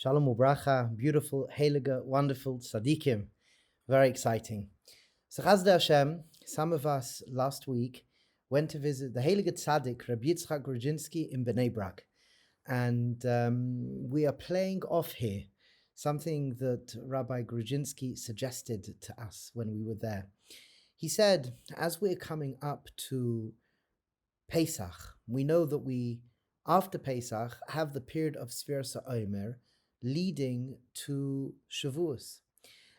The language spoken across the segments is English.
Shalom ubracha, beautiful, heilige, wonderful tzaddikim. Very exciting. So Chazde Hashem, some of us last week went to visit the heilige tzaddik, Rabbi Gerzi in Bnei Brak. And we are playing off here something that Rabbi Gerzi suggested to us when we were there. He said, as we're coming up to Pesach, we know that we, after Pesach, have the period of Sfiras HaOmer leading to Shavuos.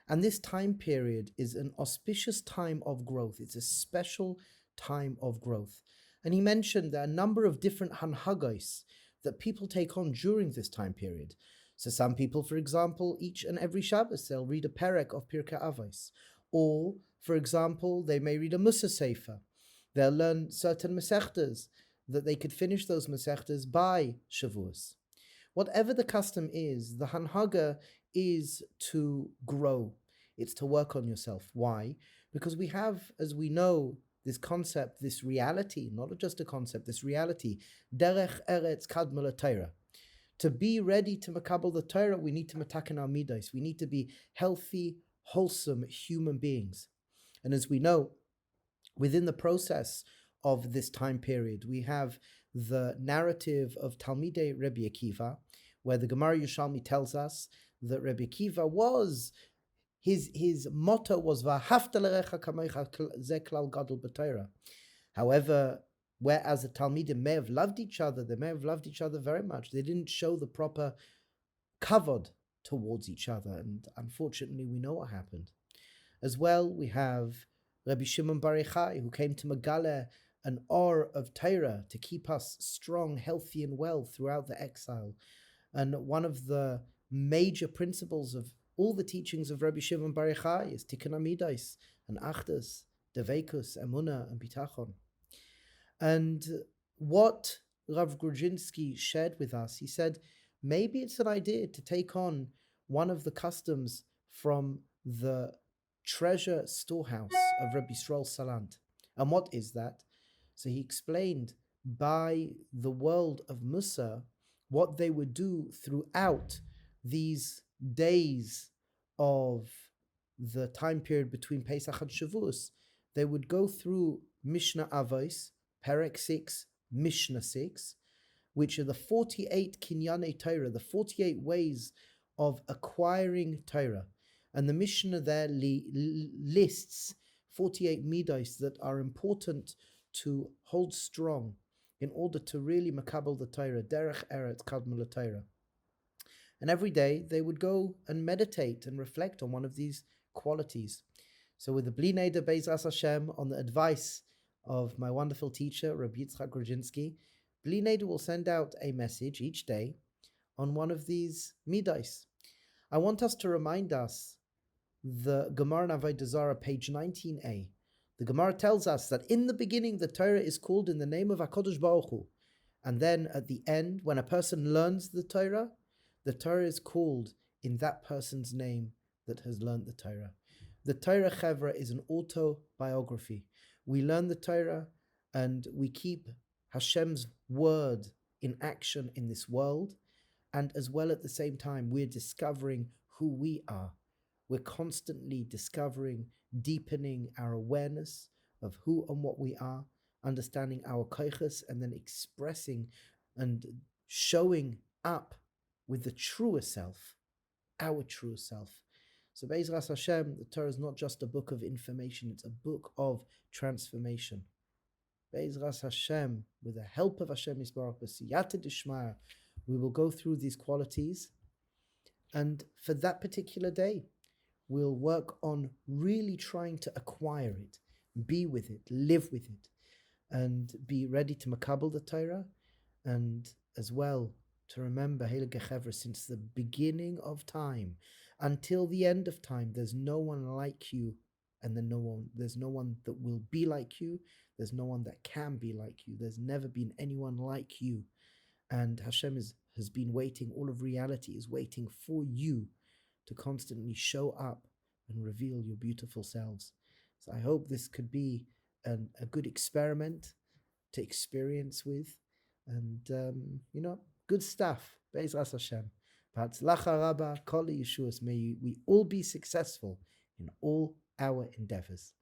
And this time period is an auspicious time of growth. It's a special time of growth. And he mentioned there are a number of different hanhagos that people take on during this time period. So some people, for example, each and every Shabbos, they'll read a perek of Pirkei Avos. Or, for example, they may read a Musa Sefer. They'll learn certain Masechtas, that they could finish those Masechtas by Shavuos. Whatever the custom is, the hanhaga is to grow. It's to work on yourself. Why? Because we have, as we know, this concept, this reality, not just a concept, this reality, derech eretz kadma Torah. To be ready to makabel the Torah, we need to mataken our midos. We need to be healthy, wholesome human beings. And as we know, within the process of this time period, we have the narrative of Talmidei Rabbi Akiva, where the Gemara Yerushalmi tells us that Rabbi Akiva was, his motto was V'ahavta l'recha kamecha ze klal gadol b'Torah. However, whereas the Talmidim may have loved each other, they may have loved each other very much, they didn't show the proper kavod towards each other, and unfortunately we know what happened. As well, we have Rabbi Shimon Bar Yochai, who came to Megale an or of Torah to keep us strong, healthy, and well throughout the exile. And one of the major principles of all the teachings of Rabbi Shimon Bar Yochai is Tikkun Amidos and Achdus, Deveikus, Emunah, and Bitachon. And what Rav Gerzi shared with us, he said, maybe it's an idea to take on one of the customs from the treasure storehouse of Rabbi Yisrael Salant. And what is that? So he explained by the world of Musa what they would do throughout these days of the time period between Pesach and Shavuos. They would go through Mishnah Avos, Perek 6, Mishnah 6, which are the 48 Kinyane Torah, the 48 ways of acquiring Torah. And the Mishnah there lists 48 midos that are important to hold strong in order to really makabel the Torah, derech eretz kadma Torah. And every day they would go and meditate and reflect on one of these qualities. So with the Bli Neder Be'ezras Hashem, on the advice of my wonderful teacher, Rabbi Gerzi, Bli Neder will send out a message each day on one of these midos. I want us to remind us the Gemara in Avodah Zarah, page 19a. The Gemara tells us that in the beginning the Torah is called in the name of HaKadosh Baruch Hu. And then at the end, when a person learns the Torah is called in that person's name that has learned the Torah. The Torah Chevra is an autobiography. We learn the Torah and we keep Hashem's word in action in this world. And as well at the same time, we're discovering who we are. We're constantly discovering, deepening our awareness of who and what we are, understanding our koiches, and then expressing and showing up with the truer self, our truer self. So Be'ezras Hashem, the Torah is not just a book of information, it's a book of transformation. Be'ezras Hashem, with the help of Hashem Yisbarach B'siyata Dishmaya, we will go through these qualities, and for that particular day, we'll work on really trying to acquire it, be with it, live with it, and be ready to makabel the Torah, and as well to remember Heilige Chevra, since the beginning of time until the end of time, there's no one like you, and then there's no one that will be like you, there's no one that can be like you, there's never been anyone like you, and Hashem has been waiting, all of reality is waiting for you to constantly show up and reveal your beautiful selves. So I hope this could be a good experiment to experience with, and good stuff. Be'ezras Hashem. B'hatzlacha rabba kol Yeshuas. May we all be successful in all our endeavors.